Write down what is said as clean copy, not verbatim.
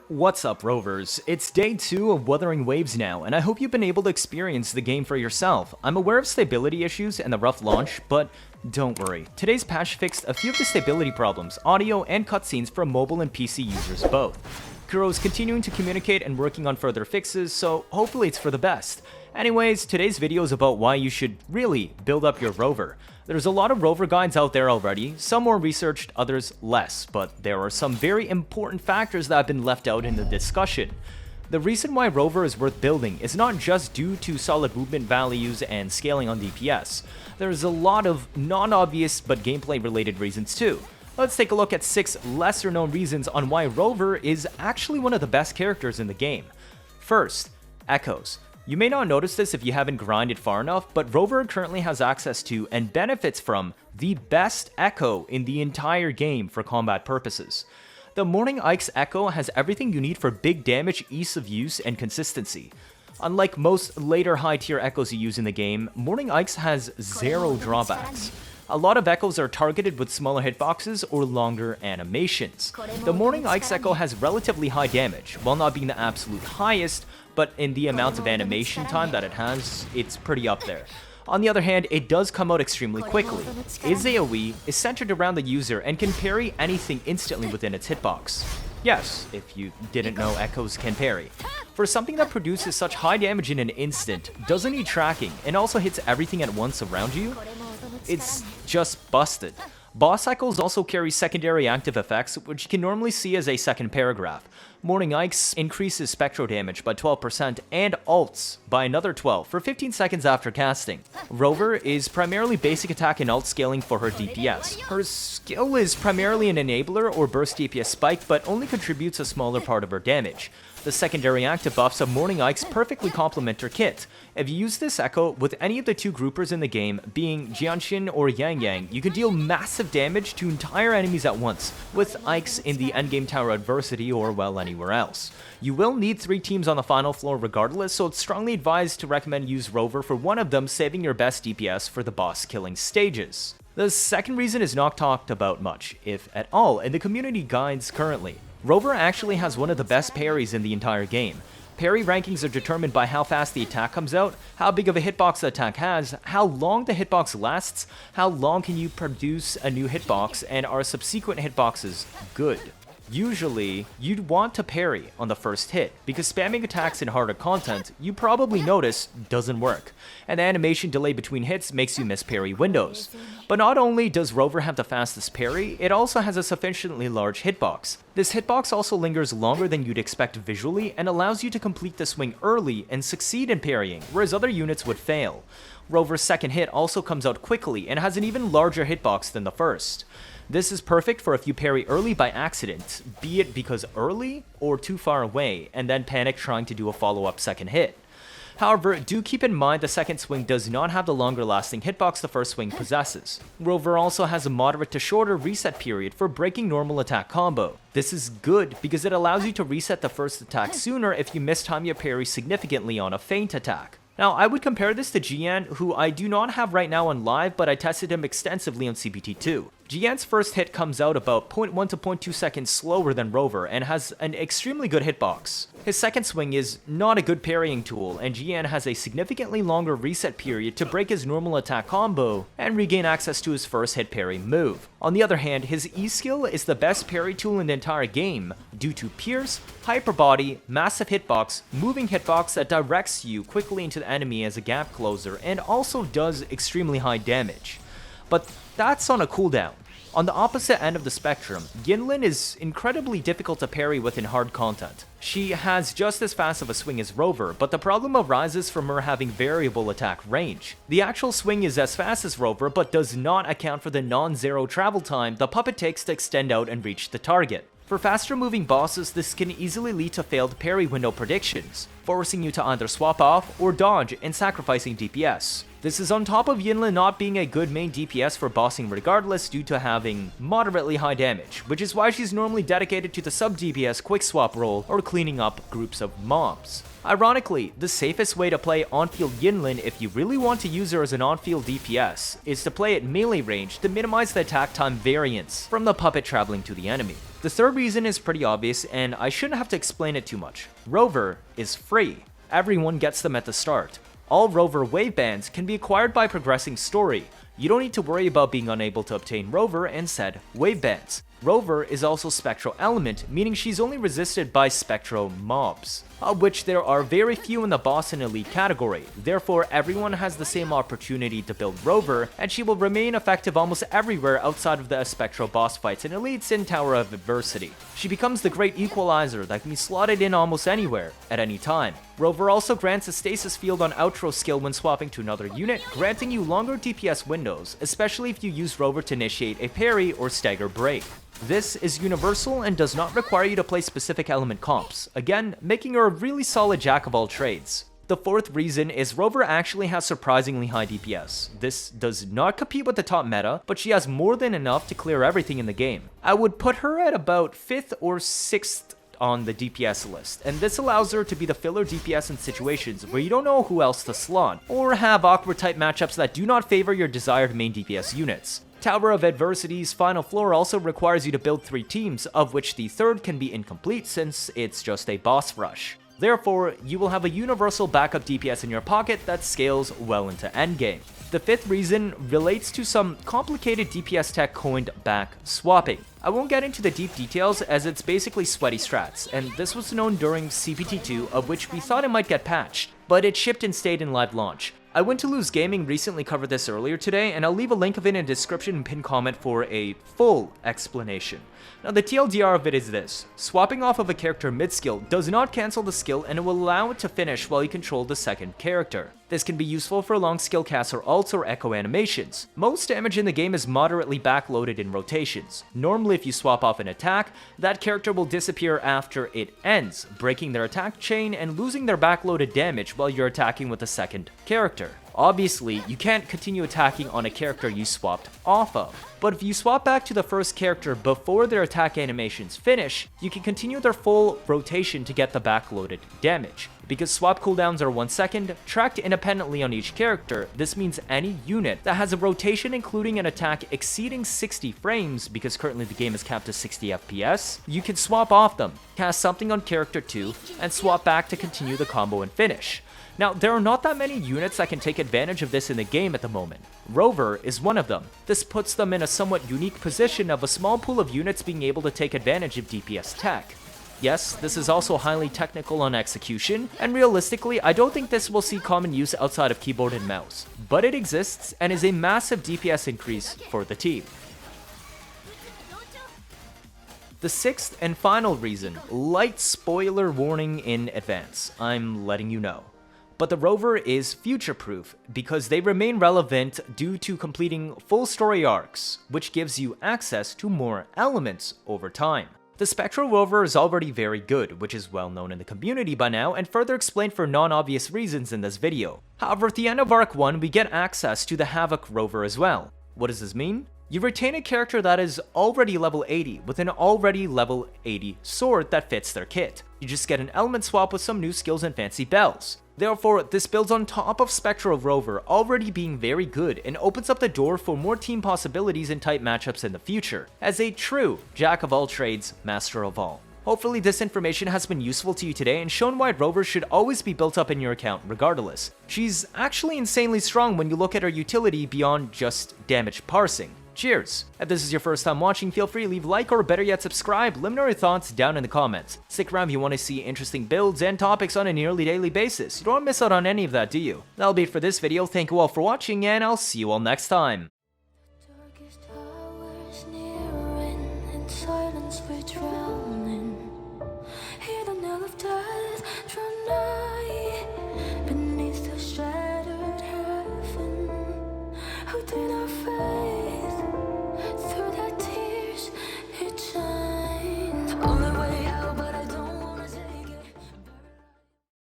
What's up, Rovers? It's day 2 of Wuthering Waves now, and I hope you've been able to experience the game for yourself. I'm aware of stability issues and the rough launch, but don't worry. Today's patch fixed a few of the stability problems, audio and cutscenes for mobile and PC users both. Kuro is continuing to communicate and working on further fixes, so hopefully it's for the best. Anyways, today's video is about why you should really build up your Rover. There's a lot of Rover guides out there already, some more researched, others less, but there are some very important factors that have been left out in the discussion. The reason why Rover is worth building is not just due to solid movement values and scaling on DPS. There's a lot of non-obvious but gameplay related reasons too. Let's take a look at 6 lesser known reasons on why Rover is actually one of the best characters in the game. First, echoes. You may not notice this if you haven't grinded far enough, but Rover currently has access to and benefits from the best echo in the entire game for combat purposes. The Mourning Echo has everything you need for big damage, ease of use, and consistency. Unlike most later high tier echoes you use in the game, Mourning has 0 drawbacks. A lot of echoes are targeted with smaller hitboxes or longer animations. The Mourning Echo has relatively high damage, while not being the absolute highest, but in the amount of animation time that it has, it's pretty up there. On the other hand, it does come out extremely quickly. Its AoE is centered around the user and can parry anything instantly within its hitbox. Yes, if you didn't know echoes can parry. For something that produces such high damage in an instant, doesn't need tracking, and also hits everything at once around you, it's just busted. Boss cycles also carry secondary active effects, which you can normally see as a second paragraph. Mourning increases spectral damage by 12% and ults by another 12 for 15 seconds after casting. Rover is primarily basic attack and ult scaling for her DPS. Her skill is primarily an enabler or burst DPS spike, but only contributes a smaller part of her damage. The secondary active buffs of Mourning perfectly complement her kit. If you use this echo with any of the 2 groupers in the game, being Genshin or Yang, you can deal massive damage to entire enemies at once, with Ikes in the endgame tower adversity or well anywhere else. You will need 3 teams on the final floor regardless, so it's strongly advised to recommend use Rover for one of them, saving your best DPS for the boss killing stages. The second reason is not talked about much, if at all, in the community guides currently. Rover actually has one of the best parries in the entire game. Parry rankings are determined by how fast the attack comes out, how big of a hitbox the attack has, how long the hitbox lasts, how long can you produce a new hitbox, and are subsequent hitboxes good. Usually, you'd want to parry on the first hit, because spamming attacks in harder content, you probably notice, doesn't work, and the animation delay between hits makes you miss parry windows. But not only does Rover have the fastest parry, it also has a sufficiently large hitbox. This hitbox also lingers longer than you'd expect visually, and allows you to complete the swing early and succeed in parrying, whereas other units would fail. Rover's second hit also comes out quickly, and has an even larger hitbox than the first. This is perfect for if you parry early by accident, be it because early or too far away, and then panic trying to do a follow-up second hit. However, do keep in mind the second swing does not have the longer lasting hitbox the first swing possesses. Rover also has a moderate to shorter reset period for breaking normal attack combo. This is good because it allows you to reset the first attack sooner if you mistime your parry significantly on a feint attack. Now, I would compare this to Gian, who I do not have right now on live, but I tested him extensively on CPT2. Gian's first hit comes out about 0.1 to 0.2 seconds slower than Rover and has an extremely good hitbox. His second swing is not a good parrying tool, and Gian has a significantly longer reset period to break his normal attack combo and regain access to his first hit parry move. On the other hand, his E skill is the best parry tool in the entire game due to Pierce, Hyper Body, Massive Hitbox, Moving Hitbox that directs you quickly into the enemy as a gap closer and also does extremely high damage. But that's on a cooldown. On the opposite end of the spectrum, Yinlin is incredibly difficult to parry with in hard content. She has just as fast of a swing as Rover, but the problem arises from her having variable attack range. The actual swing is as fast as Rover, but does not account for the non-zero travel time the puppet takes to extend out and reach the target. For faster moving bosses, this can easily lead to failed parry window predictions, forcing you to either swap off or dodge and sacrificing DPS. This is on top of Yinlin not being a good main DPS for bossing regardless due to having moderately high damage, which is why she's normally dedicated to the sub DPS quick swap role or cleaning up groups of mobs. Ironically, the safest way to play on-field Yinlin if you really want to use her as an on-field DPS is to play at melee range to minimize the attack time variance from the puppet traveling to the enemy. The third reason is pretty obvious, and I shouldn't have to explain it too much. Rover is free. Everyone gets them at the start. All Rover Wavebands can be acquired by progressing story. You don't need to worry about being unable to obtain Rover and said Wavebands. Rover is also Spectral Element, meaning she's only resisted by Spectral mobs, of which there are very few in the Boss and Elite category. Therefore, everyone has the same opportunity to build Rover, and she will remain effective almost everywhere outside of the Spectral boss fights and Elites in Tower of Adversity. She becomes the great equalizer that can be slotted in almost anywhere, at any time. Rover also grants a stasis field on outro skill when swapping to another unit, granting you longer DPS windows, especially if you use Rover to initiate a parry or stagger break. This is universal and does not require you to play specific element comps, again, making her a really solid jack of all trades. The fourth reason is Rover actually has surprisingly high DPS. This does not compete with the top meta, but she has more than enough to clear everything in the game. I would put her at about 5th or 6th on the DPS list, and this allows her to be the filler DPS in situations where you don't know who else to slot, or have awkward type matchups that do not favor your desired main DPS units. Tower of Adversity's final floor also requires you to build 3 teams, of which the third can be incomplete since it's just a boss rush. Therefore, you will have a universal backup DPS in your pocket that scales well into endgame. The fifth reason relates to some complicated DPS tech coined Backswapping. I won't get into the deep details as it's basically sweaty strats, and this was known during CPT2, of which we thought it might get patched, but it shipped and stayed in live launch. iWinToLose Gaming recently covered this earlier today, and I'll leave a link of it in the description and pinned comment for a full explanation. Now the TLDR of it is this: swapping off of a character mid-skill does not cancel the skill and it will allow it to finish while you control the second character. This can be useful for long skill casts or ults or echo animations. Most damage in the game is moderately backloaded in rotations. Normally if you swap off an attack, that character will disappear after it ends, breaking their attack chain and losing their backloaded damage while you're attacking with the second character. Obviously, you can't continue attacking on a character you swapped off of, but if you swap back to the first character before their attack animations finish, you can continue their full rotation to get the backloaded damage. Because swap cooldowns are 1 second, tracked independently on each character, this means any unit that has a rotation including an attack exceeding 60 frames, because currently the game is capped to 60 FPS, you can swap off them, cast something on character 2, and swap back to continue the combo and finish. Now, there are not that many units that can take advantage of this in the game at the moment. Rover is one of them. This puts them in a somewhat unique position of a small pool of units being able to take advantage of DPS tech. Yes, this is also highly technical on execution, and realistically, I don't think this will see common use outside of keyboard and mouse, but it exists and is a massive DPS increase for the team. The sixth and final reason, light spoiler warning in advance, I'm letting you know. But the Rover is future-proof because they remain relevant due to completing full story arcs, which gives you access to more elements over time. The Spectral Rover is already very good, which is well known in the community by now and further explained for non-obvious reasons in this video. However, at the end of Arc 1, we get access to the Havoc Rover as well. What does this mean? You retain a character that is already level 80 with an already level 80 sword that fits their kit. You just get an element swap with some new skills and fancy bells. Therefore, this builds on top of Spectral Rover already being very good and opens up the door for more team possibilities and type matchups in the future, as a true jack of all trades, master of all. Hopefully this information has been useful to you today and shown why Rover should always be built up in your account regardless. She's actually insanely strong when you look at her utility beyond just damage parsing. Cheers! If this is your first time watching, feel free to leave a like or better yet subscribe. Let me know your thoughts down in the comments. Stick around if you want to see interesting builds and topics on a nearly daily basis. You don't want to miss out on any of that, do you? That'll be it for this video. Thank you all for watching and I'll see you all next time. Beneath the shattered heaven, who did